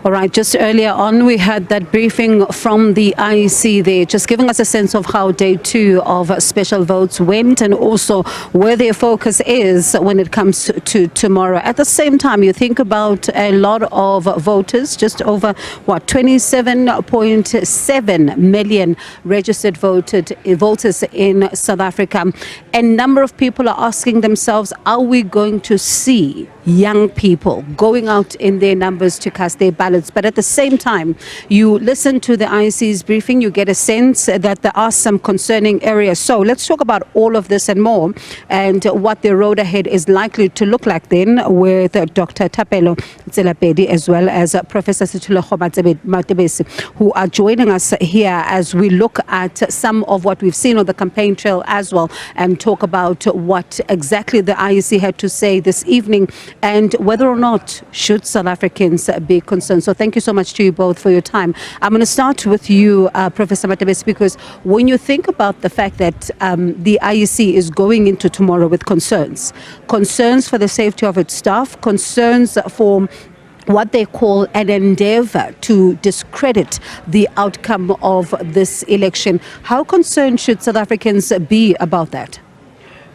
All right, just earlier on, we had that briefing from the IEC there, just giving us a sense of how day 2 of special votes went and also where their focus is when it comes to tomorrow. At the same time, you think about a lot of voters, just over, 27.7 million registered voters in South Africa. A number of people are asking themselves, are we going to see young people going out in their numbers to cast their ballots? But at the same time, you listen to the IEC's briefing, you get a sense that there are some concerning areas. So let's talk about all of this and more, and what the road ahead is likely to look like then with Dr. Thapelo Tselapedi as well as Professor Matebesi, who are joining us here as we look at some of what we've seen on the campaign trail as well, and talk about what exactly the IEC had to say this evening and whether or not should South Africans be concerned. So thank you so much to you both for your time. I'm going to start with you, Professor Matebesi, because when you think about the fact that the IEC is going into tomorrow with concerns for the safety of its staff, concerns for what they call an endeavor to discredit the outcome of this election, how concerned should South Africans be about that?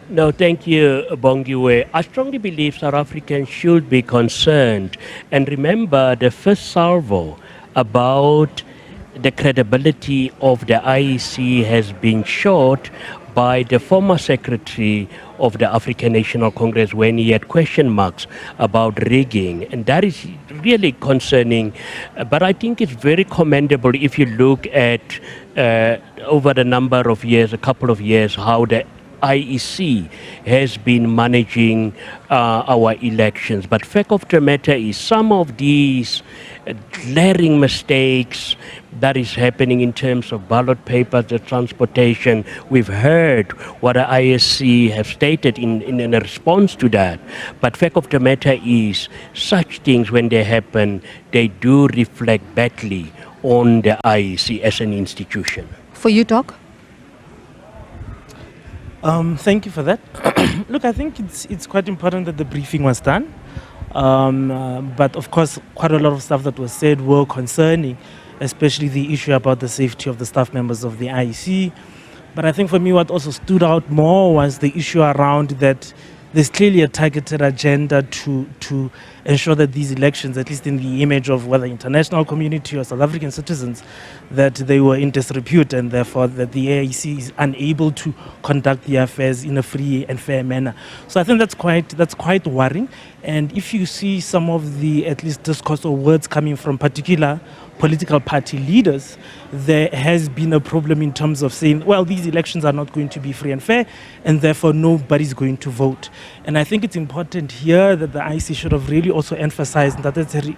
No, thank you, Bongiwe. I strongly believe South Africans should be concerned. And remember, the first salvo about the credibility of the IEC has been shot by the former secretary of the African National Congress when he had question marks about rigging. And that is really concerning. But I think it's very commendable if you look at over the number of years, a couple of years, how the IEC has been managing our elections. But fact of the matter is some of these glaring mistakes that is happening in terms of ballot papers, the transportation. We've heard what the IEC have stated in a response to that. But fact of the matter is such things, when they happen, they do reflect badly on the IEC as an institution. For you, Doc? Thank you for that. Look, I think it's quite important that the briefing was done. But of course, quite a lot of stuff that was said were concerning, especially the issue about the safety of the staff members of the IEC. But I think for me, what also stood out more was the issue around that there's clearly a targeted agenda to ensure that these elections, at least in the image of whether international community or South African citizens, that they were in disrepute, and therefore that the AIC is unable to conduct the affairs in a free and fair manner. So I think that's quite worrying. And if you see some of the, at least, discourse or words coming from particular political party leaders, there has been a problem in terms of saying, well, these elections are not going to be free and fair, and therefore nobody's going to vote. And I think it's important here that the IEC should have really also emphasized, that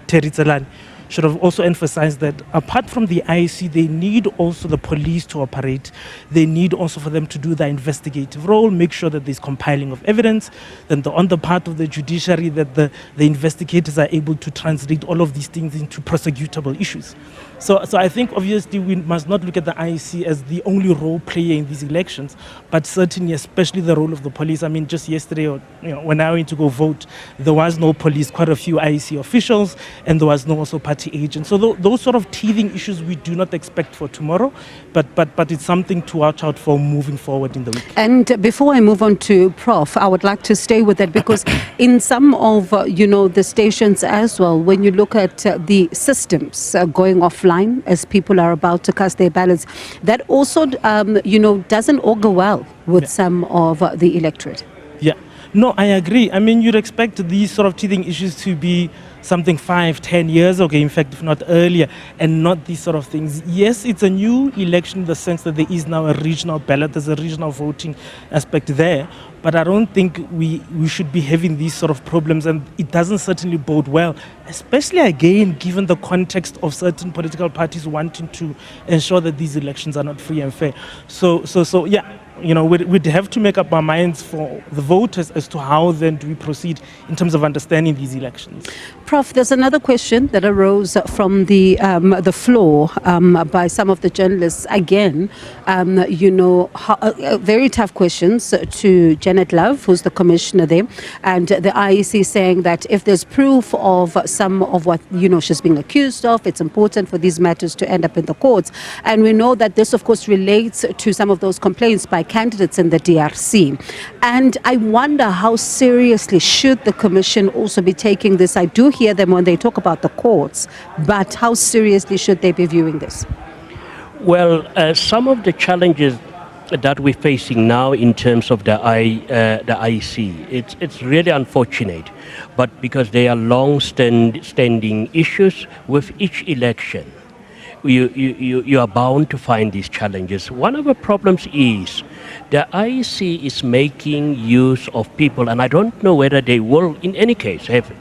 Terry Tselane should have also emphasized that apart from the IEC, they need also the police to operate. They need also for them to do their investigative role, make sure that there's compiling of evidence, then on the part of the judiciary, that the investigators are able to translate all of these things into prosecutable issues. So I think obviously we must not look at the IEC as the only role player in these elections, but certainly especially the role of the police. I mean, just yesterday, or, when I went to go vote, there was no police, quite a few IEC officials, and there was no also party agents. So those sort of teething issues we do not expect for tomorrow, but it's something to watch out for moving forward in the week. And before I move on to Prof, I would like to stay with that, because in some of the stations as well, when you look at the systems going offline as people are about to cast their ballots, that also doesn't augur well with some of the electorate. Yeah, no, I agree. I mean, you'd expect these sort of teething issues to be something 5-10 years ago, in fact, if not earlier, and not these sort of things. Yes, it's a new election in the sense that there is now a regional ballot, there's a regional voting aspect there, but I don't think we should be having these sort of problems, and it doesn't certainly bode well, especially again, given the context of certain political parties wanting to ensure that these elections are not free and fair. So yeah, we'd have to make up our minds for the voters as to how then do we proceed in terms of understanding these elections. Prof, there's another question that arose from the floor by some of the journalists. Again, very tough questions to Janet Love, who's the commissioner there, and the IEC saying that if there's proof of some of what she's being accused of, it's important for these matters to end up in the courts. And we know that this, of course, relates to some of those complaints by candidates in the DRC. And I wonder how seriously should the commission also be taking this. I do hear them when they talk about the courts, but how seriously should they be viewing this? Well, some of the challenges that we're facing now in terms of the IEC, it's really unfortunate, but because they are long-standing issues with each election, you are bound to find these challenges. One of the problems is the IEC is making use of people, and I don't know whether they will, in any case, have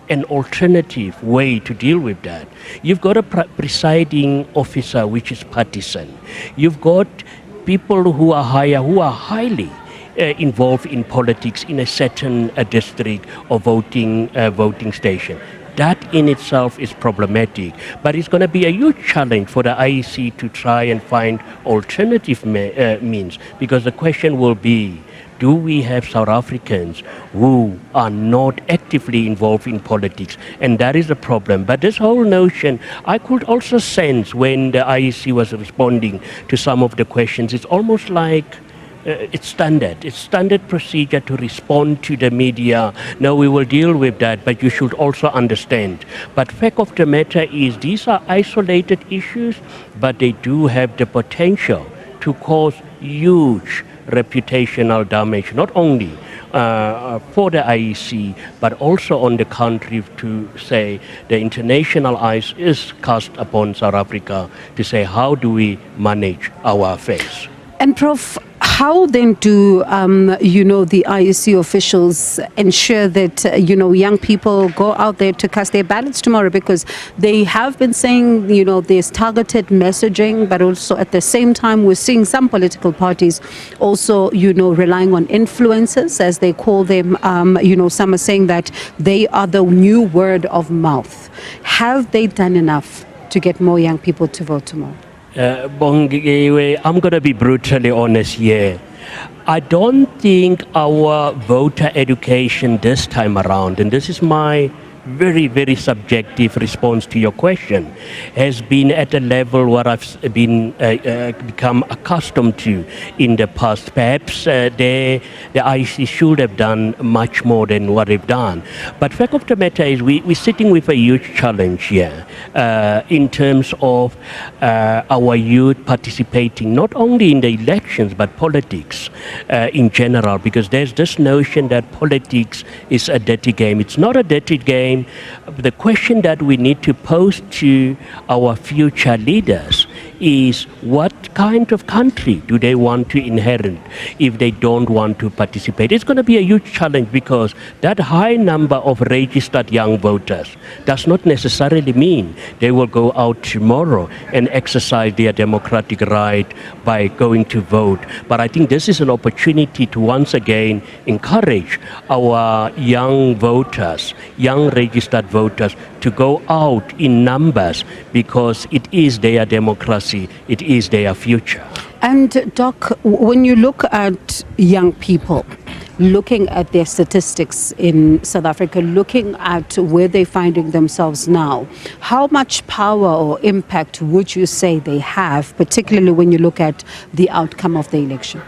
an alternative way to deal with that. You've got a presiding officer which is partisan. You've got people who are highly involved in politics in a certain district or voting station. That in itself is problematic, but it's going to be a huge challenge for the IEC to try and find alternative means, because the question will be, do we have South Africans who are not actively involved in politics? And that is a problem. But this whole notion, I could also sense when the IEC was responding to some of the questions, it's almost like it's standard procedure to respond to the media. No, we will deal with that, but you should also understand. But fact of the matter is, these are isolated issues, but they do have the potential to cause huge reputational damage, not only for the IEC, but also on the country, to say the international eyes is cast upon South Africa to say, how do we manage our affairs? And Prof, how then do, the IEC officials ensure that, young people go out there to cast their ballots tomorrow? Because they have been saying, there's targeted messaging, but also at the same time, we're seeing some political parties also, relying on influencers, as they call them. Some are saying that they are the new word of mouth. Have they done enough to get more young people to vote tomorrow? Bongiwe, I'm going to be brutally honest here. I don't think our voter education this time around, and this is my very, very subjective response to your question, has been at a level where I've been become accustomed to in the past. Perhaps the IEC should have done much more than what they've done. But fact of the matter is, we're sitting with a huge challenge here in terms of our youth participating not only in the elections but politics in general, because there's this notion that politics is a dirty game. It's not a dirty game. The question that we need to pose to our future leaders is, what kind of country do they want to inherit if they don't want to participate? It's going to be a huge challenge, because that high number of registered young voters does not necessarily mean they will go out tomorrow and exercise their democratic right by going to vote. But I think this is an opportunity to once again encourage our young voters, young registered voters, to go out in numbers, because it is their democracy, it is their future. And Doc, when you look at young people, looking at their statistics in South Africa, looking at where they're finding themselves now, how much power or impact would you say they have, particularly when you look at the outcome of the election?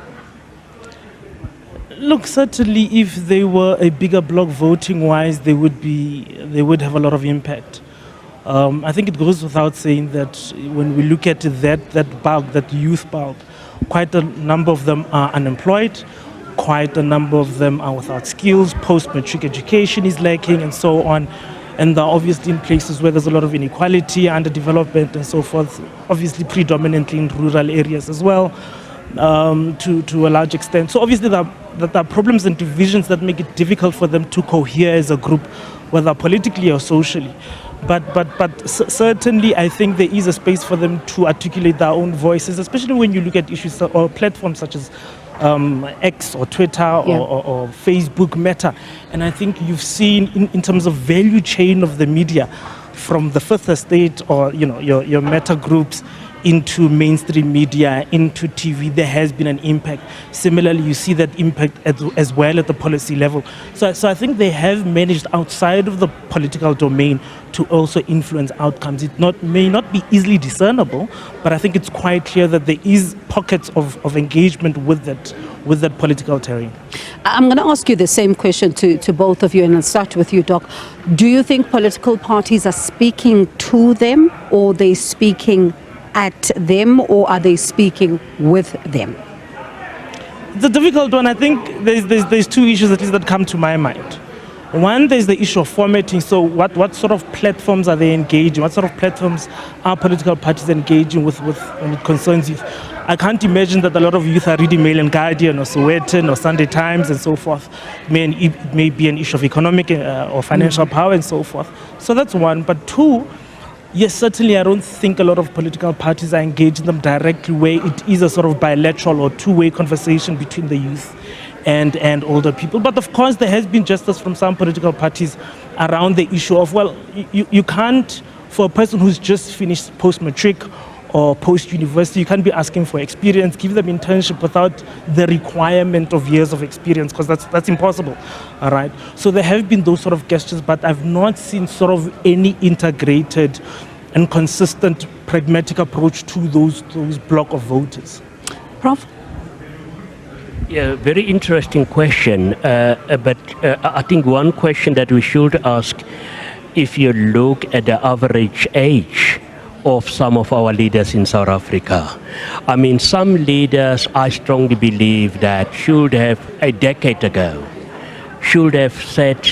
Look, certainly if they were a bigger bloc voting-wise, they would have a lot of impact. I think it goes without saying that when we look at that bulk, that youth bulk, quite a number of them are unemployed, quite a number of them are without skills, post-matric education is lacking, and so on. And they're obviously in places where there's a lot of inequality, underdevelopment, and so forth, obviously predominantly in rural areas as well, to a large extent. So obviously there are problems and divisions that make it difficult for them to cohere as a group, whether politically or socially. But certainly I think there is a space for them to articulate their own voices, especially when you look at issues or platforms such as X or Twitter Yeah. or Facebook, Meta. And I think you've seen in terms of value chain of the media, from the Fifth Estate or your Meta groups into mainstream media, into TV, there has been an impact. Similarly, you see that impact as well at the policy level. So I think they have managed outside of the political domain to also influence outcomes. It may not be easily discernible, but I think it's quite clear that there is pockets of engagement with that political terrain. I'm going to ask you the same question to both of you, and I'll start with you, Doc. Do you think political parties are speaking to them, or they speaking at them, or are they speaking with them? It's a difficult one. I think there's two issues at least that come to my mind. One, there's the issue of formatting. So what sort of platforms are they engaging? What sort of platforms are political parties engaging with when it concerns youth? I can't imagine that a lot of youth are reading Mail and Guardian or Sowetan or Sunday Times and so forth. It may be an issue of economic or financial power and so forth. So that's one. But two, yes, certainly I don't think a lot of political parties are engaging them directly, where it is a sort of bilateral or two-way conversation between the youth and older people. But of course, there has been justice from some political parties around the issue of, well, you can't, for a person who's just finished post-matric or post-university, you can't be asking for experience, give them internship without the requirement of years of experience, because that's impossible, all right? So there have been those sort of gestures, but I've not seen sort of any integrated and consistent pragmatic approach to those block of voters. Prof? Yeah, very interesting question. But I think one question that we should ask, if you look at the average age of some of our leaders in South Africa. I mean, some leaders, I strongly believe that should have, a decade ago, should have said,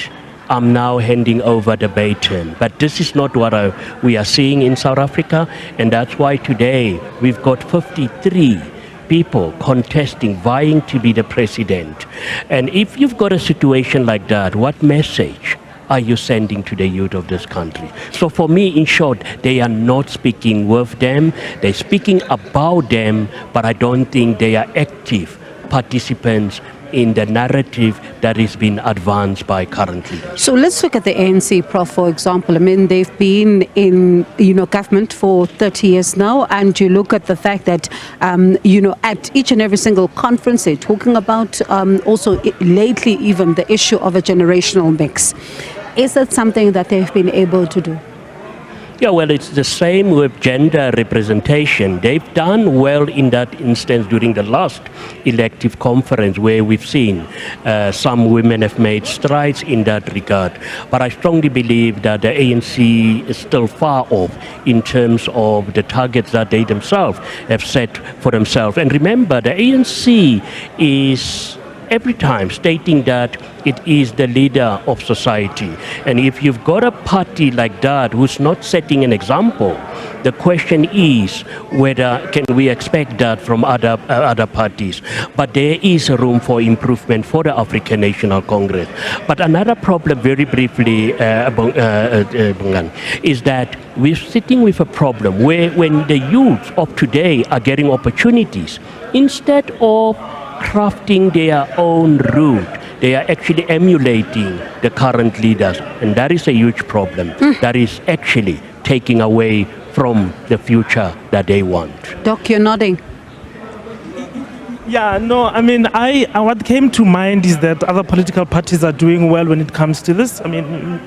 I'm now handing over the baton. But this is not what we are seeing in South Africa, and that's why today we've got 53 people contesting, vying to be the president. And if you've got a situation like that, what message are you sending to the youth of this country? So for me, in short, they are not speaking with them, they're speaking about them, but I don't think they are active participants in the narrative that is being advanced by current leaders. So let's look at the ANC, Prof, for example. I mean, they've been in, government for 30 years now, and you look at the fact that, at each and every single conference, they're talking about also lately even the issue of a generational mix. Is that something that they've been able to do? Yeah, well, it's the same with gender representation. They've done well in that instance during the last elective conference, where we've seen some women have made strides in that regard. But I strongly believe that the ANC is still far off in terms of the targets that they themselves have set for themselves. And remember, the ANC is every time stating that it is the leader of society. And if you've got a party like that who's not setting an example, the question is whether can we expect that from other parties. But there is room for improvement for the African National Congress. But another problem, very briefly, Bungan, is that we're sitting with a problem where when the youth of today are getting opportunities, instead of crafting their own route, they are actually emulating the current leaders, and that is a huge problem. That is actually taking away from the future that they want. Doc, you're nodding. Yeah, no, I mean, what came to mind is that other political parties are doing well when it comes to this. I mean,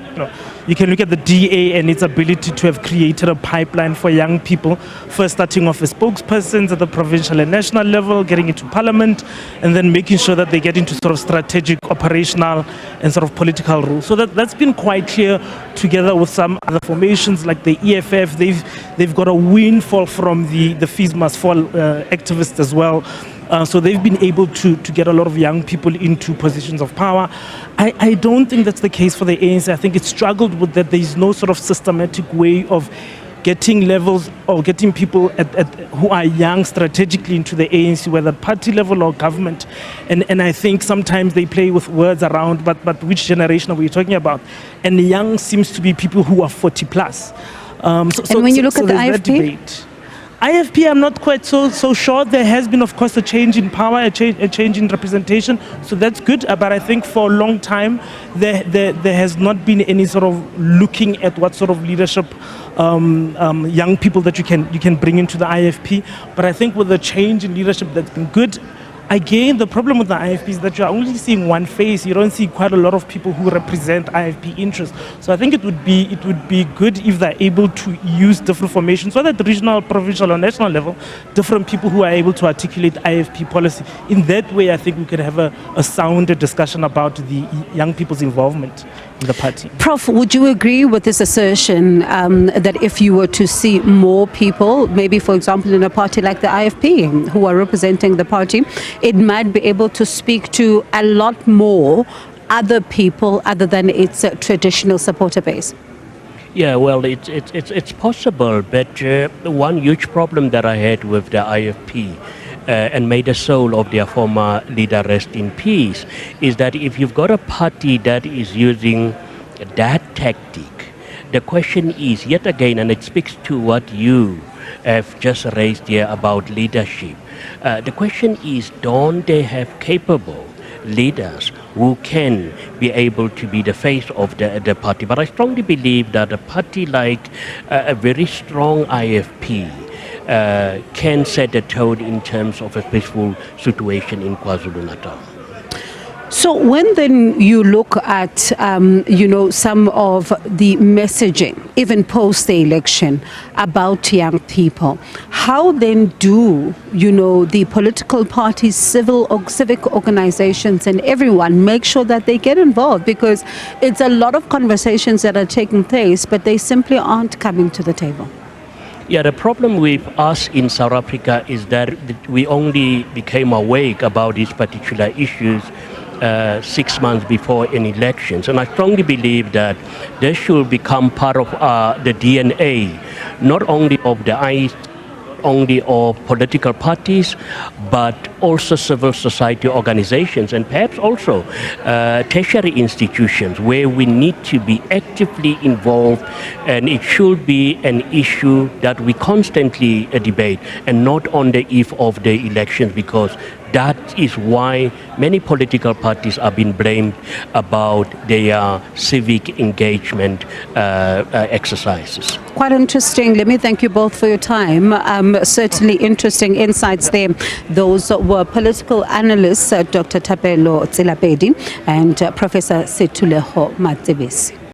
you can look at the DA and its ability to have created a pipeline for young people, first starting off as spokespersons at the provincial and national level, getting into parliament, and then making sure that they get into sort of strategic, operational, and sort of political roles. So that's been quite clear, together with some other formations like the EFF. They've got a windfall from the Fees Must Fall activists as well. So they've been able to get a lot of young people into positions of power. I don't think that's the case for the ANC. I think it struggled with that. There is no sort of systematic way of getting levels or getting people who are young strategically into the ANC, whether party level or government. And I think sometimes they play with words around, but which generation are we talking about? And young seems to be people who are 40 plus. And when you look at the IFP? IFP, I'm not quite so sure. There has been, of course, a change in power, a change in representation, so that's good. But I think for a long time, there has not been any sort of looking at what sort of leadership young people that you can bring into the IFP. But I think with the change in leadership, that's been good. Again, the problem with the IFP is that you're only seeing one face. You don't see quite a lot of people who represent IFP interests. So I think it would be good if they're able to use different formations, whether at the regional, provincial, or national level, different people who are able to articulate IFP policy. In that way, I think we could have a sounder discussion about the young people's involvement in the party. Prof, would you agree with this assertion that if you were to see more people, maybe for example in a party like the IFP, who are representing the party, it might be able to speak to a lot more other people other than its traditional supporter base? Yeah, well, it's possible, but one huge problem that I had with the IFP, and may the soul of their former leader rest in peace, is that if you've got a party that is using that tactic, the question is, yet again, and it speaks to what you have just raised here about leadership, the question is, don't they have capable leaders who can be able to be the face of the party? But I strongly believe that a party like a very strong IFP can set the tone in terms of a peaceful situation in KwaZulu-Natal. So when then you look at, some of the messaging, even post the election, about young people, how then do, the political parties, civic organizations and everyone make sure that they get involved? Because it's a lot of conversations that are taking place, but they simply aren't coming to the table. Yeah, the problem with us in South Africa is that we only became awake about these particular issues 6 months before any elections. And I strongly believe that they should become part of the DNA, not only of the only of political parties, but also civil society organizations and perhaps also tertiary institutions where we need to be actively involved, and it should be an issue that we constantly debate and not on the eve of the elections, because that is why many political parties are being blamed about their civic engagement exercises. Quite interesting. Let me thank you both for your time. Certainly interesting insights there. Those were political analysts, Dr. Thapelo Tselapedi and Professor Sethuleho Matsebisi.